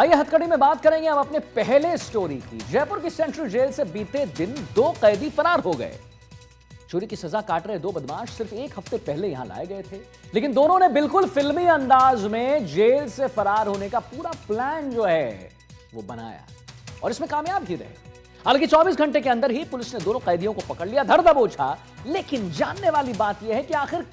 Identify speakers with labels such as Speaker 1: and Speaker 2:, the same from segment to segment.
Speaker 1: आइए हथकड़ी में बात करेंगे हम अपने पहले स्टोरी की। जयपुर की सेंट्रल जेल से बीते दिन 2 कैदी फरार हो गए। चोरी की सजा काट रहे 2 बदमाश सिर्फ 1 हफ्ते पहले यहां लाए गए थे, लेकिन दोनों ने बिल्कुल फिल्मी अंदाज में जेल से फरार होने का पूरा प्लान जो है वो बनाया और इसमें कामयाब भी रहे। हालांकि 24 घंटे के अंदर ही पुलिस ने दोनों कैदियों को पकड़ लिया, धर दबोचा। लेकिन जानने वाली बात यह है कि आखिर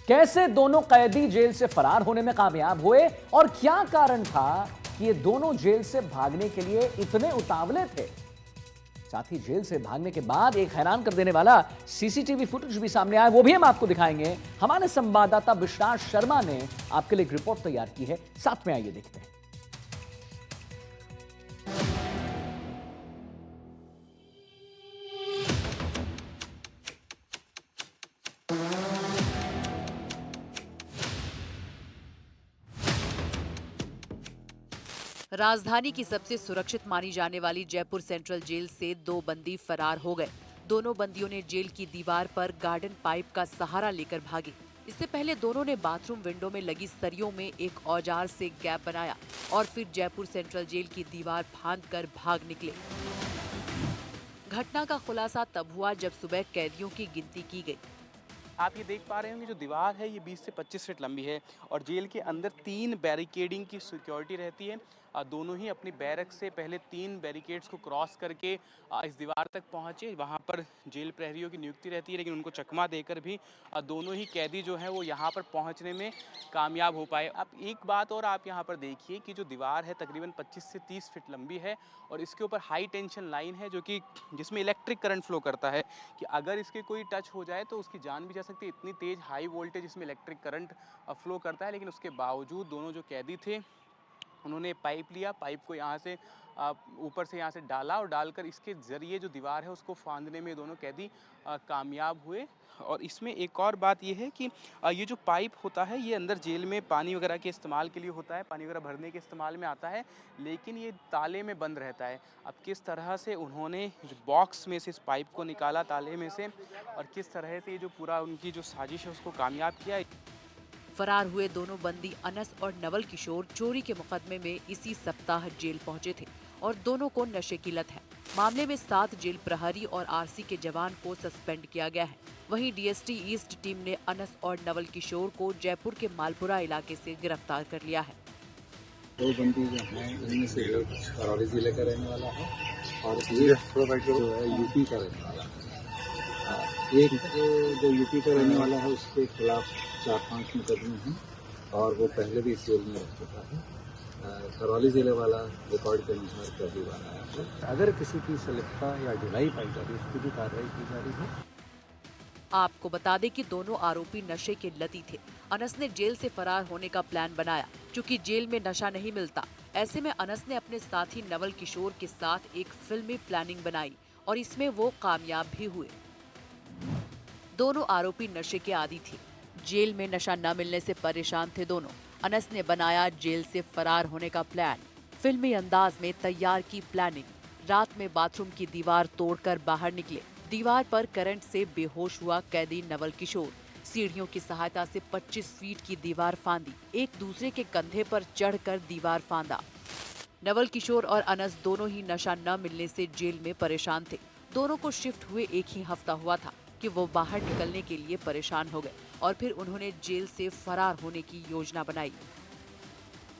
Speaker 1: कैसे दोनों कैदी जेल से फरार होने में कामयाब हुए और क्या कारण था कि ये दोनों जेल से भागने के लिए इतने उतावले थे। साथ ही जेल से भागने के बाद एक हैरान कर देने वाला सीसीटीवी फुटेज भी सामने आया, वो भी हम आपको दिखाएंगे। हमारे संवाददाता विश्वास शर्मा ने आपके लिए एक रिपोर्ट तैयार की है, साथ में आइए देखते हैं।
Speaker 2: राजधानी की सबसे सुरक्षित मानी जाने वाली जयपुर सेंट्रल जेल से 2 बंदी फरार हो गए। दोनों बंदियों ने जेल की दीवार पर गार्डन पाइप का सहारा लेकर भागे। इससे पहले दोनों ने बाथरूम विंडो में लगी सरियों में एक औजार से गैप बनाया और फिर जयपुर सेंट्रल जेल की दीवार फांदकर भाग निकले। घटना का खुलासा तब हुआ जब सुबह कैदियों की गिनती की गई।
Speaker 3: आप ये देख पा रहे होंगे जो दीवार है ये 20 से 25 फीट लंबी है और जेल के अंदर 3 बैरिकेडिंग की सिक्योरिटी रहती है। दोनों ही अपनी बैरक से पहले 3 बैरिकेड्स को क्रॉस करके इस दीवार तक पहुंचे। वहां पर जेल प्रहरियों की नियुक्ति रहती है, लेकिन उनको चकमा देकर भी दोनों ही कैदी जो हैं वो यहाँ पर पहुँचने में कामयाब हो पाए। अब एक बात और आप यहाँ पर देखिए कि जो दीवार है तकरीबन 25 से 30 फीट लंबी है और इसके ऊपर हाई टेंशन लाइन है जो कि जिसमें इलेक्ट्रिक करंट फ्लो करता है कि अगर इसके कोई टच हो जाए तो उसकी जान भी जा सकती है। इतनी तेज हाई वोल्टेज इसमें इलेक्ट्रिक करंट फ्लो करता है, लेकिन उसके बावजूद दोनों जो कैदी थे उन्होंने पाइप लिया, पाइप को यहाँ से ऊपर से यहाँ से डाला और डालकर इसके ज़रिए जो दीवार है उसको फांदने में दोनों कैदी कामयाब हुए। और इसमें एक और बात ये है कि ये जो पाइप होता है ये अंदर जेल में पानी वगैरह के इस्तेमाल के लिए होता है, पानी वगैरह भरने के इस्तेमाल में आता है, लेकिन ये ताले में बंद रहता है। अब किस तरह से उन्होंने बॉक्स में से इस पाइप को निकाला ताले में से और किस तरह से ये जो पूरा उनकी जो साजिश है उसको कामयाब किया।
Speaker 2: फरार हुए दोनों बंदी अनस और नवल किशोर चोरी के मुकदमे में इसी सप्ताह जेल पहुंचे थे और दोनों को नशे की लत है। मामले में 7 जेल प्रहरी और आरसी के जवान को सस्पेंड किया गया है। वहीं डीएसटी ईस्ट टीम ने अनस और नवल किशोर को जयपुर के मालपुरा इलाके से गिरफ्तार कर लिया है।
Speaker 4: 2 बंदी जो हैं इनमें से एक करौली जिले का रहने वाला है और एक जो है यूपी का रहने वाला है। एक जो यूपी का रहने वाला है उसके खिलाफ 4-5 मुकदमे हैं और वो पहले भी इस जेल में रह चुका है। करौली जिले वाला रिकॉर्ड के अनुसार पहली बार आया है। अगर किसी की संलिप्तता या ढिलाई पाई जा रही है उसकी भी कार्रवाई की जा रही है।
Speaker 2: आपको बता दें कि दोनों आरोपी नशे के लती थे। अनस ने जेल से फरार होने का प्लान बनाया। चूंकि जेल में नशा नहीं मिलता, ऐसे में अनस ने अपने साथी नवल किशोर के साथ एक फिल्मी प्लानिंग बनाई और इसमें वो कामयाब भी हुए। दोनों आरोपी नशे के आदी थे। जेल में नशा न मिलने से परेशान थे दोनों। अनस ने बनाया जेल से फरार होने का प्लान, फिल्मी अंदाज में तैयार की प्लानिंग। रात में बाथरूम की दीवार तोड़कर बाहर निकले। दीवार पर करंट से बेहोश हुआ कैदी नवल किशोर। सीढ़ियों की सहायता से 25 फीट की दीवार फांदी, एक दूसरे के कंधे पर चढ़कर दीवार फांदा। नवल किशोर और अनस दोनों ही नशा न मिलने से जेल में परेशान थे। दोनों को शिफ्ट हुए एक ही हफ्ता हुआ था कि वो बाहर निकलने के लिए परेशान हो गए और फिर उन्होंने जेल से फरार होने की योजना बनाई।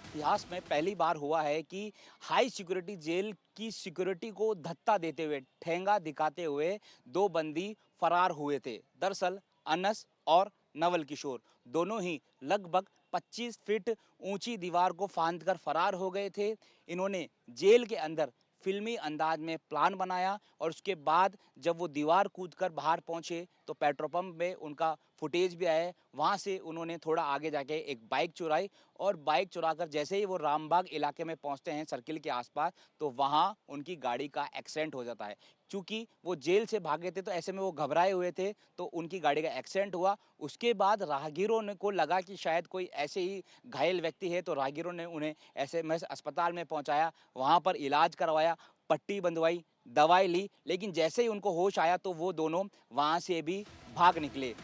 Speaker 5: इतिहास में पहली बार हुआ है कि हाई सिक्योरिटी जेल की सिक्योरिटी को धत्ता देते हुए, ठेंगा दिखाते हुए 2 बंदी फरार हुए थे। दरअसल अनस और नवल किशोर दोनों ही लगभग 25 फीट ऊंची दीवार को फांदकर फरार हो गए थे। इन्होंने जेल के अंदर फिल्मी अंदाज में प्लान बनाया और उसके बाद जब वो दीवार कूदकर बाहर पहुंचे तो पेट्रोल पंप में उनका फुटेज भी आया। वहां से उन्होंने थोड़ा आगे जाके एक बाइक चुराई और बाइक चुराकर जैसे ही वो रामबाग इलाके में पहुंचते हैं सर्किल के आसपास, तो वहां उनकी गाड़ी का एक्सीडेंट हो जाता है। चूंकि वो जेल से भागे थे तो ऐसे में वो घबराए हुए थे, तो उनकी गाड़ी का एक्सीडेंट हुआ। उसके बाद राहगीरों ने को लगा कि शायद कोई ऐसे ही घायल व्यक्ति है, तो राहगीरों ने उन्हें ऐसे में अस्पताल में पहुंचाया, वहां पर इलाज करवाया, पट्टी बंधवाई, दवाई ली, लेकिन जैसे ही उनको होश आया तो वो दोनों वहां से भी भाग निकले।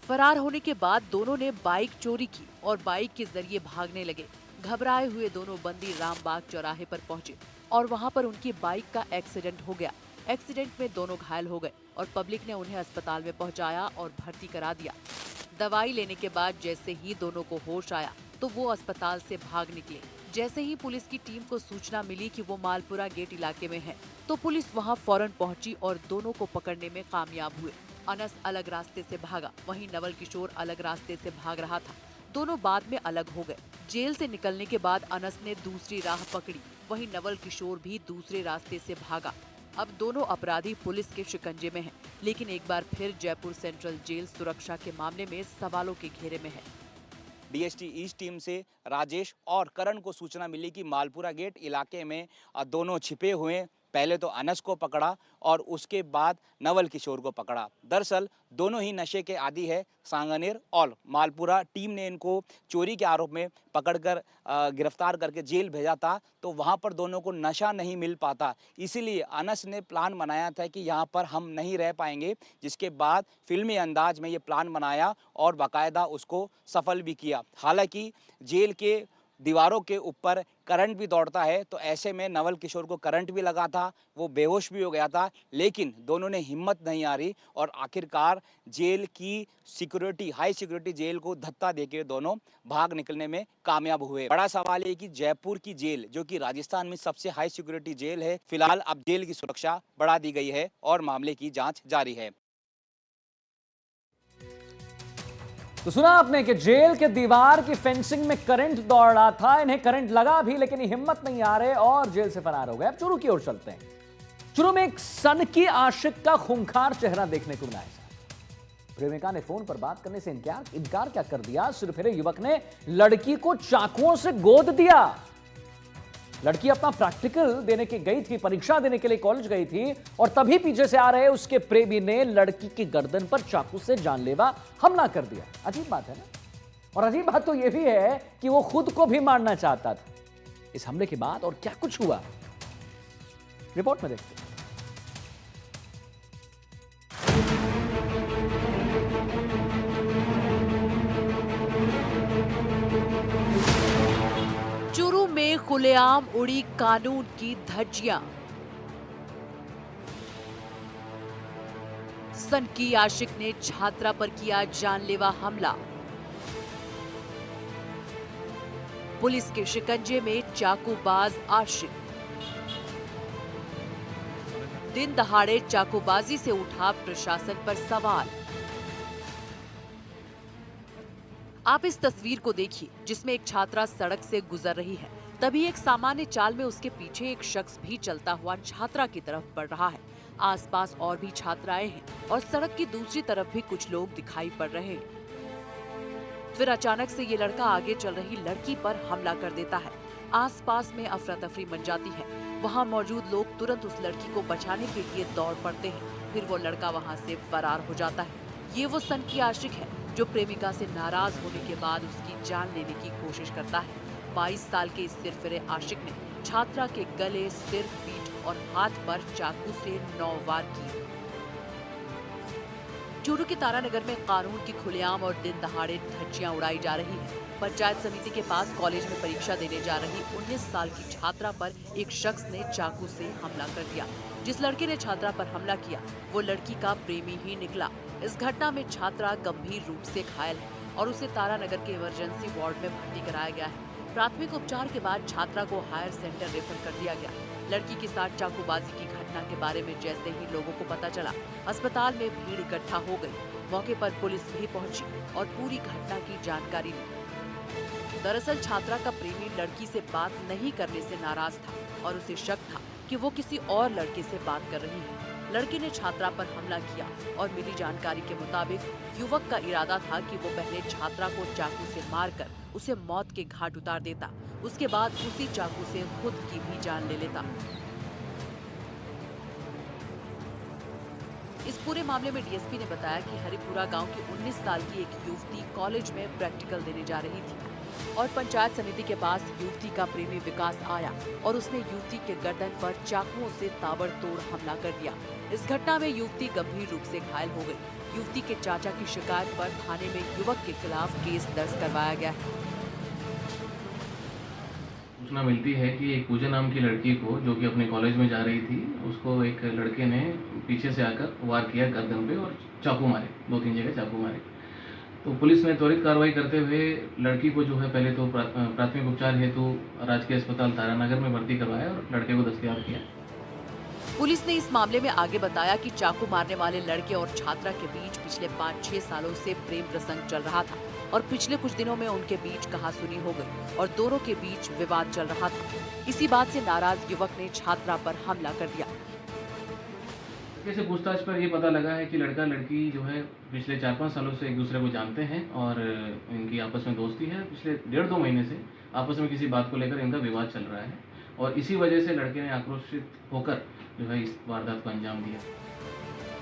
Speaker 2: फरार होने के बाद दोनों ने बाइक चोरी की और बाइक के जरिए भागने लगे। घबराए हुए दोनों बंदी रामबाग चौराहे पर पहुंचे और वहां पर उनकी बाइक का एक्सीडेंट हो गया। एक्सीडेंट में दोनों घायल हो गए और पब्लिक ने उन्हें अस्पताल में पहुंचाया और भर्ती करा दिया। दवाई लेने के बाद जैसे ही दोनों को होश आया तो वो अस्पताल से भाग निकले। जैसे ही पुलिस की टीम को सूचना मिली कि वो मालपुरा गेट इलाके में है, तो पुलिस वहां फौरन पहुंची और दोनों को पकड़ने में कामयाब हुए। अनस अलग रास्ते से भागा, वहीं नवल किशोर अलग रास्ते से भाग रहा था। दोनों बाद में अलग हो गए। जेल से निकलने के बाद अनस ने दूसरी राह पकड़ी, वहीं नवल किशोर भी दूसरे रास्ते से भागा। अब दोनों अपराधी पुलिस के शिकंजे में हैं, लेकिन एक बार फिर जयपुर सेंट्रल जेल सुरक्षा के मामले में सवालों के घेरे में है।
Speaker 5: डीएसटी ईस्ट टीम से राजेश और करण को सूचना मिली कि मालपुरा गेट इलाके में दोनों छिपे हुए हैं। पहले तो अनस को पकड़ा और उसके बाद नवल किशोर को पकड़ा। दरअसल दोनों ही नशे के आदी है। सांगानेर और मालपुरा टीम ने इनको चोरी के आरोप में पकड़कर गिरफ्तार करके जेल भेजा था, तो वहां पर दोनों को नशा नहीं मिल पाता। इसीलिए अनस ने प्लान बनाया था कि यहाँ पर हम नहीं रह पाएंगे, जिसके बाद फिल्मी अंदाज में ये प्लान बनाया और बाकायदा उसको सफल भी किया। हालांकि जेल के दीवारों के ऊपर करंट भी दौड़ता है, तो ऐसे में नवल किशोर को करंट भी लगा था, वो बेहोश भी हो गया था, लेकिन दोनों ने हिम्मत नहीं हारी और आखिरकार जेल की सिक्योरिटी, हाई सिक्योरिटी जेल को धत्ता देकर दोनों भाग निकलने में कामयाब हुए। बड़ा सवाल है कि जयपुर की जेल, जो कि राजस्थान में सबसे हाई सिक्योरिटी जेल है, फिलहाल अब जेल की सुरक्षा बढ़ा दी गई है और मामले की जाँच जारी है।
Speaker 1: तो सुना आपने कि जेल के दीवार की फेंसिंग में करंट दौड़ रहा था, इन्हें करंट लगा भी, लेकिन हिम्मत नहीं आ रहे और जेल से फरार हो गए। अब चुरू की ओर चलते हैं। चुरू में एक सनकी आशिक का खूंखार चेहरा देखने को मिला है। प्रेमिका ने फोन पर बात करने से इनकार क्या कर दिया, सिरफिरे युवक ने लड़की को चाकुओं से गोद दिया। लड़की अपना प्रैक्टिकल देने के गई थी, परीक्षा देने के लिए कॉलेज गई थी, और तभी पीछे से आ रहे उसके प्रेमी ने लड़की की गर्दन पर चाकू से जानलेवा हमला कर दिया। अजीब बात है ना। और अजीब बात तो यह भी है कि वो खुद को भी मारना चाहता था। इस हमले के बाद और क्या कुछ हुआ, रिपोर्ट में देखते हैं।
Speaker 2: चुरू में खुलेआम उड़ी कानून की धज्जियां। सनकी आशिक ने छात्रा पर किया जानलेवा हमला। पुलिस के शिकंजे में चाकूबाज आशिक। दिन दहाड़े चाकूबाजी से उठा प्रशासन पर सवाल। आप इस तस्वीर को देखिए, जिसमें एक छात्रा सड़क से गुजर रही है। तभी एक सामान्य चाल में उसके पीछे एक शख्स भी चलता हुआ छात्रा की तरफ बढ़ रहा है। आसपास और भी छात्राएं हैं और सड़क की दूसरी तरफ भी कुछ लोग दिखाई पड़ रहे हैं। फिर अचानक से ये लड़का आगे चल रही लड़की पर हमला कर देता है। आसपास में अफरा तफरी मच जाती है। वहाँ मौजूद लोग तुरंत उस लड़की को बचाने के लिए दौड़ पड़ते हैं। फिर वो लड़का वहाँ से फरार हो जाता है। ये वो सनकी आशिक है जो प्रेमिका से नाराज होने के बाद उसकी जान लेने की कोशिश करता है। 22 साल के इस सिरफिरे आशिक ने छात्रा के गले, सिर, पीठ और हाथ पर चाकू से 9 वार किए। चूरू के तारानगर में कानून की खुलेआम और दिन दहाड़े धज्जियां उड़ाई जा रही हैं। पंचायत समिति के पास कॉलेज में परीक्षा देने जा रही 19 साल की छात्रा पर एक शख्स ने चाकू से हमला कर दिया। जिस लड़के ने छात्रा पर हमला किया वो लड़की का प्रेमी ही निकला। इस घटना में छात्रा गंभीर रूप से घायल है और उसे तारानगर के इमरजेंसी वार्ड में भर्ती कराया गया है। प्राथमिक उपचार के बाद छात्रा को हायर सेंटर रेफर कर दिया गया। लड़की के साथ चाकूबाजी की घटना के बारे में जैसे ही लोगों को पता चला, अस्पताल में भीड़ इकट्ठा हो गई। मौके पर पुलिस भी पहुंची और पूरी घटना की जानकारी ली। दरअसल छात्रा का प्रेमी लड़की से बात नहीं करने से नाराज था और उसे शक था कि वो किसी और लड़के से बात कर रही है। लड़के ने छात्रा पर हमला किया और मिली जानकारी के मुताबिक युवक का इरादा था कि वो पहले छात्रा को चाकू से मारकर उसे मौत के घाट उतार देता, उसके बाद उसी चाकू से खुद की भी जान ले लेता। इस पूरे मामले में डीएसपी ने बताया कि हरिपुरा गांव की 19 साल की एक युवती कॉलेज में प्रैक्टिकल देने जा रही थी और पंचायत समिति के पास युवती का प्रेमी विकास आया और उसने युवती के गर्दन पर चाकुओं से ताबड़तोड़ हमला कर दिया। इस घटना में युवती गंभीर रूप से घायल हो गई। युवती के चाचा की शिकायत पर थाने में युवक के खिलाफ केस दर्ज करवाया गया है।
Speaker 6: सूचना मिलती है कि एक पूजा नाम की लड़की को, जो कि अपने कॉलेज में जा रही थी, उसको एक लड़के ने पीछे से आकर वार किया गर्दन पे और चाकू मारे, 2-3 जगह चाकू मारे। तो पुलिस ने त्वरित कार्रवाई करते हुए लड़की को जो है पहले तो प्राथमिक उपचार हेतु राजकीय अस्पताल तारानगर में भर्ती करवाया और लड़के को दस्तयाब किया।
Speaker 2: पुलिस ने इस मामले में आगे बताया कि चाकू मारने वाले लड़के और छात्रा के बीच पिछले 5-6 सालों से प्रेम प्रसंग चल रहा था और पिछले कुछ दिनों में उनके बीच कहासुनी हो गई और दोनों के बीच विवाद चल रहा था। इसी बात से नाराज युवक ने छात्रा पर हमला कर दिया।
Speaker 6: से पूछताछ पर ये पता लगा है कि लड़का लड़की जो है पिछले 4-5 सालों से एक दूसरे को जानते हैं और इनकी आपस में दोस्ती है। पिछले 1.5-2 महीने से आपस में किसी बात को लेकर इनका विवाद चल रहा है और इसी वजह से लड़के ने आक्रोशित होकर जो है इस वारदात को अंजाम दिया।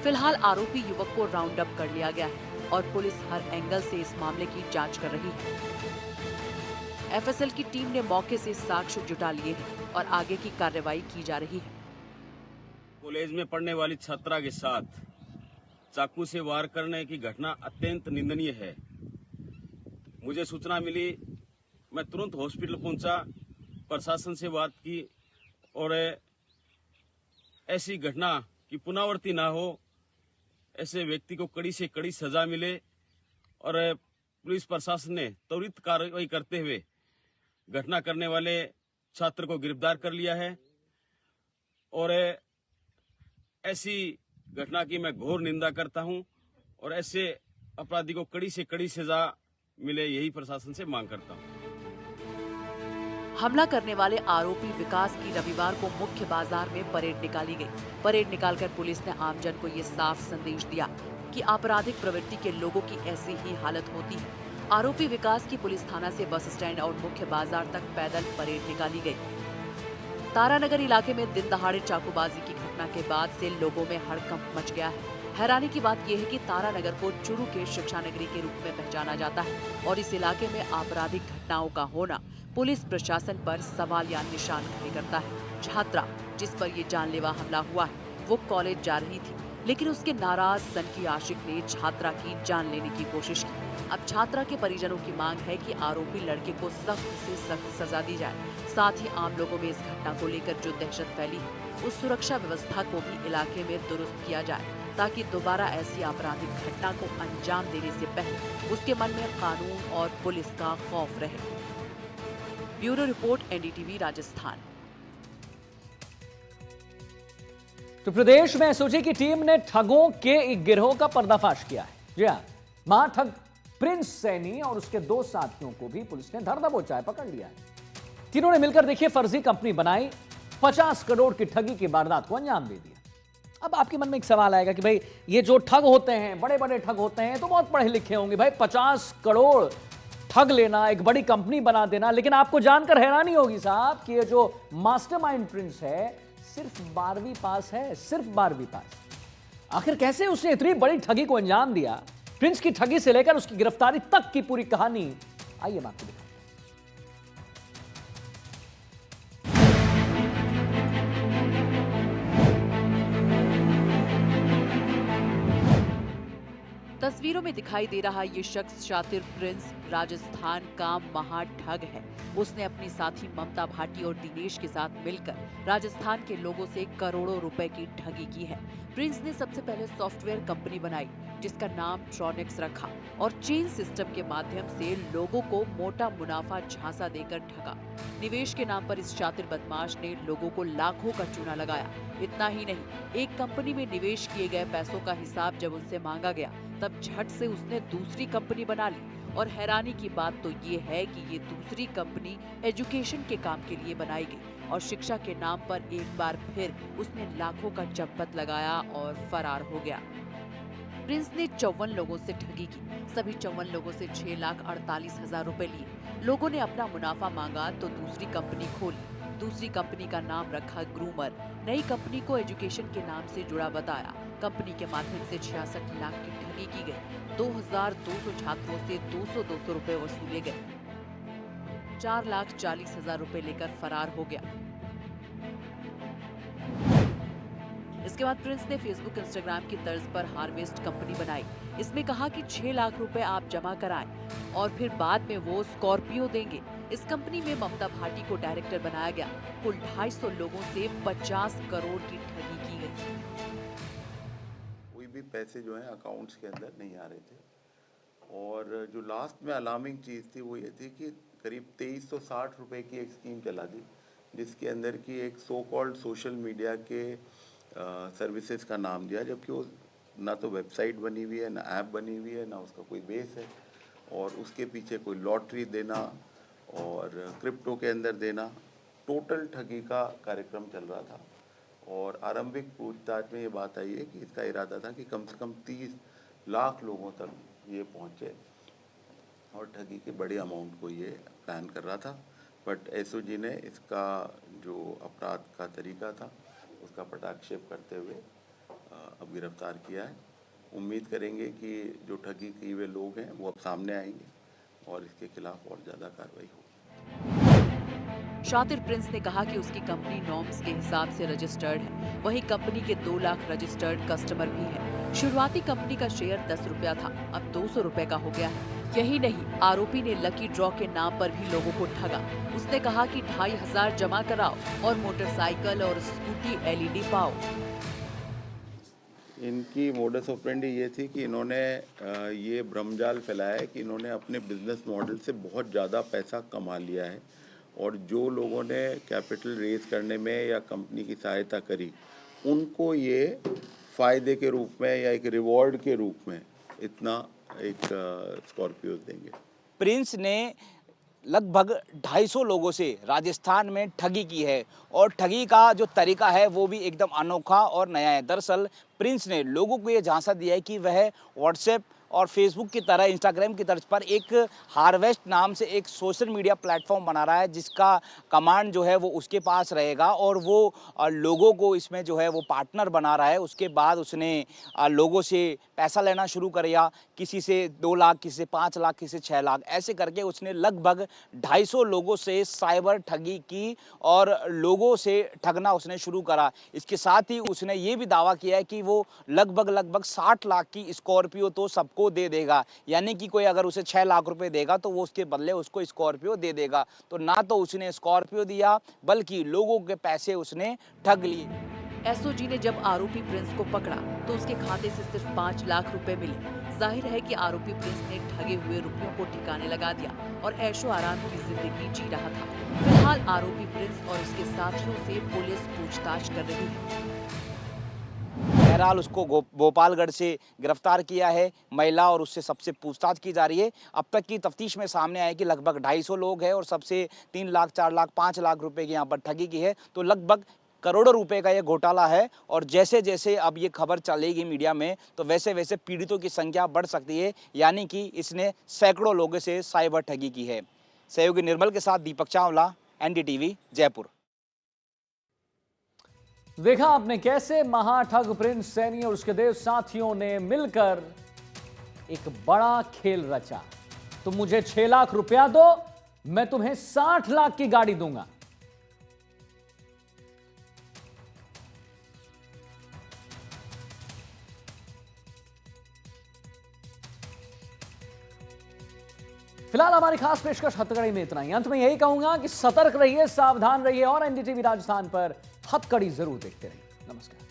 Speaker 2: फिलहाल आरोपी युवक को राउंड अप कर लिया गया है और पुलिस हर एंगल से इस मामले की जांच कर रही है। एफएसएल की टीम ने मौके से साक्ष्य जुटा लिए हैं और आगे की कार्रवाई की जा रही है।
Speaker 7: कॉलेज में पढ़ने वाली छात्रा के साथ चाकू से वार करने की घटना अत्यंत निंदनीय है। मुझे सूचना मिली, मैं तुरंत हॉस्पिटल पहुंचा, प्रशासन से बात की और ऐसी घटना की पुनरावृत्ति ना हो, ऐसे व्यक्ति को कड़ी से कड़ी सजा मिले और पुलिस प्रशासन ने त्वरित कार्रवाई करते हुए घटना करने वाले छात्र को गिरफ्तार कर लिया है और ऐसी घटना की मैं घोर निंदा करता हूं और ऐसे अपराधी को कड़ी से कड़ी सजा मिले, यही प्रशासन से मांग करता हूं।
Speaker 2: हमला करने वाले आरोपी विकास की रविवार को मुख्य बाजार में परेड निकाली गई। परेड निकालकर पुलिस ने आमजन को ये साफ संदेश दिया कि आपराधिक प्रवृत्ति के लोगों की ऐसी ही हालत होती है। आरोपी विकास की पुलिस थाना से बस स्टैंड और मुख्य बाजार तक पैदल परेड निकाली गई। तारानगर इलाके में दिन दहाड़े चाकूबाजी की घटना के बाद से लोगों में हड़कंप मच गया है। हैरानी की बात यह है कि तारानगर को चुरू के शिक्षा नगरी के रूप में पहचाना जाता है और इस इलाके में आपराधिक घटनाओं का होना पुलिस प्रशासन पर सवाल या निशान खड़े करता है। छात्रा जिस पर ये जानलेवा हमला हुआ है, वो कॉलेज जा रही थी, लेकिन उसके नाराज सनकी आशिक ने छात्रा की जान लेने की कोशिश की। अब छात्रा के परिजनों की मांग है कि आरोपी लड़के को सख्त से सख्त सजा दी जाए। साथ ही आम लोगों में इस घटना को लेकर जो दहशत फैली है, उस सुरक्षा व्यवस्था को भी इलाके में दुरुस्त किया जाए ताकि दोबारा ऐसी आपराधिक घटना को अंजाम देने से पहले उसके मन में कानून और पुलिस का खौफ रहे। Bureau report, NDTV Rajasthan.
Speaker 1: तो प्रदेश में एसओजी की टीम ने ठगों के एक गिरोह का पर्दाफाश किया है। जी हां, महाठग प्रिंस सैनी और उसके 2 साथियों को भी पुलिस ने धर दबोचा पकड़ लिया है। तीनों ने मिलकर देखिए फर्जी कंपनी बनाई, 50 करोड़ की ठगी की वारदात को अंजाम दे दिया। अब आपके मन में एक सवाल आएगा कि भाई ये जो ठग होते हैं, बड़े बड़े ठग होते हैं, तो बहुत पढ़े लिखे होंगे भाई, 50 करोड़ ठग लेना, एक बड़ी कंपनी बना देना। लेकिन आपको जानकर हैरानी होगी साहब कि ये जो मास्टरमाइंड प्रिंस है सिर्फ 12वीं पास है, सिर्फ 12वीं पास। आखिर कैसे उसने इतनी बड़ी ठगी को अंजाम दिया? प्रिंस की ठगी से लेकर उसकी गिरफ्तारी तक की पूरी कहानी आइए मैं आपको दिखाऊं।
Speaker 2: तस्वीरों में दिखाई दे रहा ये शख्स शातिर प्रिंस राजस्थान का महा ठग है। उसने अपनी साथी ममता भाटी और दिनेश के साथ मिलकर राजस्थान के लोगों से करोड़ों रुपए की ठगी की है। प्रिंस ने सबसे पहले सॉफ्टवेयर कंपनी बनाई जिसका नाम ट्रॉनिक्स रखा और चेन सिस्टम के माध्यम से लोगों को मोटा मुनाफा झांसा देकर ठगा। निवेश के नाम पर इस शातिर बदमाश ने लोगों को लाखों का चूना लगाया। इतना ही नहीं, एक कंपनी में निवेश किए गए पैसों का हिसाब जब उनसे मांगा गया तब झट से उसने दूसरी कंपनी बना ली। और हैरानी की बात तो ये है कि ये दूसरी कंपनी एजुकेशन के काम के लिए बनाई गई और शिक्षा के नाम पर एक बार फिर उसने लाखों का चंपत लगाया और फरार हो गया। प्रिंस ने 54 लोगों से ठगी की। सभी 54 लोगों से 6,48,000 रुपए लिए। लोगों ने अपना मुनाफा मांगा तो दूसरी कंपनी खोली। दूसरी कंपनी का नाम रखा ग्रूमर। नई कंपनी को एजुकेशन के नाम से जुड़ा बताया। कंपनी के माध्यम से 66 लाख की ठगी की गई। 2,200 छात्रों से 200 रुपए वसूले गए। 4,40,000 रुपए लेकर फरार हो गया। इसके बाद प्रिंस ने फेसबुक, इंस्टाग्राम की तर्ज पर हार्वेस्ट कंपनी बनाई। इसमें कहा कि 6 लाख रुपए आप जमा कराएं और फिर बाद में वो स्कॉर्पियो देंगे। इस कंपनी में ममता भाटी को डायरेक्टर बनाया गया। कुल 250 लोगों से 50 करोड़ की ठगी की गई।
Speaker 8: कोई भी पैसे जो है अकाउंट्स के अंदर नहीं आ रहे थे। और जो लास्ट में अलार्मिंग चीज़ थी वो ये थी कि करीब 2360 रुपए की एक स्कीम चला दी, जिसके अंदर की एक सो कॉल्ड सोशल मीडिया के सर्विसेज का नाम दिया, जबकि वो ना तो वेबसाइट बनी हुई है, ना ऐप बनी हुई है, ना उसका कोई बेस है। और उसके पीछे कोई लॉटरी देना और क्रिप्टो के अंदर देना, टोटल ठगी का कार्यक्रम चल रहा था। और आरंभिक पूछताछ में ये बात आई है कि इसका इरादा था कि कम से कम 30 लाख लोगों तक ये पहुँचे और ठगी के बड़े अमाउंट को ये प्लान कर रहा था। बट एसओजी ने इसका जो अपराध का तरीका था उसका पटाक्षेप करते हुए अब गिरफ्तार किया है। उम्मीद करेंगे कि जो ठगी किए हुए लोग हैं वो अब सामने आएंगे और इसके खिलाफ और ज़्यादा कार्रवाई होगी।
Speaker 2: शातिर प्रिंस ने कहा कि उसकी कंपनी नॉर्म्स के हिसाब से रजिस्टर्ड है। वहीं कंपनी के 2 लाख रजिस्टर्ड कस्टमर भी हैं। शुरुआती कंपनी का शेयर 10 रुपया था, अब 200 रुपए का हो गया है। यही नहीं, आरोपी ने लकी ड्रॉ के नाम पर भी लोगों को ठगा। उसने कहा कि 2500 जमा कराओ और मोटरसाइकिल और स्कूटी LED पाओ।
Speaker 8: इनकी मोडस ऑपरेंडी ये थी कि इन्होंने ये भ्रमजाल फैलाया है कि इन्होंने अपने बिजनेस मॉडल से बहुत ज़्यादा पैसा कमा लिया है और जो लोगों ने कैपिटल रेज करने में या कंपनी की सहायता करी उनको ये फ़ायदे के रूप में या एक रिवॉर्ड के रूप में इतना एक स्कॉर्पियो देंगे।
Speaker 5: प्रिंस ने लगभग 250 लोगों से राजस्थान में ठगी की है और ठगी का जो तरीका है वो भी एकदम अनोखा और नया है। दरअसल प्रिंस ने लोगों को ये झांसा दिया है कि वह व्हाट्सएप और फेसबुक की तरह इंस्टाग्राम की तर्ज पर एक हार्वेस्ट नाम से एक सोशल मीडिया प्लेटफॉर्म बना रहा है, जिसका कमांड जो है वो उसके पास रहेगा और वो लोगों को इसमें जो है वो पार्टनर बना रहा है। उसके बाद उसने लोगों से पैसा लेना शुरू किया, किसी से 2 लाख, किसी से 5 लाख, किसी से 6 लाख, ऐसे करके उसने लगभग 250 लोगों से साइबर ठगी की और लोगों से ठगना उसने शुरू करा। इसके साथ ही उसने ये भी दावा किया है कि वो लगभग 60 लाख की स्कॉर्पियो तो सबको दे देगा, यानी कि कोई अगर उसे 6 लाख रुपए देगा तो वो उसके बदले उसको स्कॉर्पियो दे देगा। तो ना तो उसने स्कॉर्पियो दिया बल्कि लोगों के पैसे उसने ठग लिए।
Speaker 2: एसओजी ने जब आरोपी प्रिंस को पकड़ा तो उसके खाते से सिर्फ 5 लाख रुपए मिले। जाहिर है कि आरोपी प्रिंस ने ठगे हुए रुपयों को ठिकाने लगा दिया और ऐशो आराम की जिंदगी जी रहा था। फिलहाल आरोपी प्रिंस और उसके साथियों से पुलिस पूछताछ कर रही है।
Speaker 5: बहरहाल उसको भोपालगढ़ से गिरफ्तार किया है महिला और उससे सबसे पूछताछ की जा रही है। अब तक की तफ्तीश में सामने आया कि लगभग 250 लोग हैं और सबसे 3 लाख, 4 लाख, 5 लाख रुपए की यहाँ पर ठगी की है। तो लगभग करोड़ों रुपए का यह घोटाला है और जैसे जैसे अब ये खबर चलेगी मीडिया में तो वैसे वैसे पीड़ितों की संख्या बढ़ सकती है, यानी कि इसने सैकड़ों लोगों से साइबर ठगी की है। सहयोगी निर्मल के साथ दीपक चावला, NDTV, जयपुर।
Speaker 1: देखा आपने कैसे महाठग प्रिंस सैनी और उसके देव साथियों ने मिलकर एक बड़ा खेल रचा। तुम मुझे 6 लाख रुपया दो, मैं तुम्हें 60 लाख की गाड़ी दूंगा। फिलहाल हमारी खास पेशकश हथकड़ी में इतना ही। अंत में यही कहूंगा कि सतर्क रहिए, सावधान रहिए और NDTV राजस्थान पर हथकड़ी जरूर देखते रहिए। नमस्कार।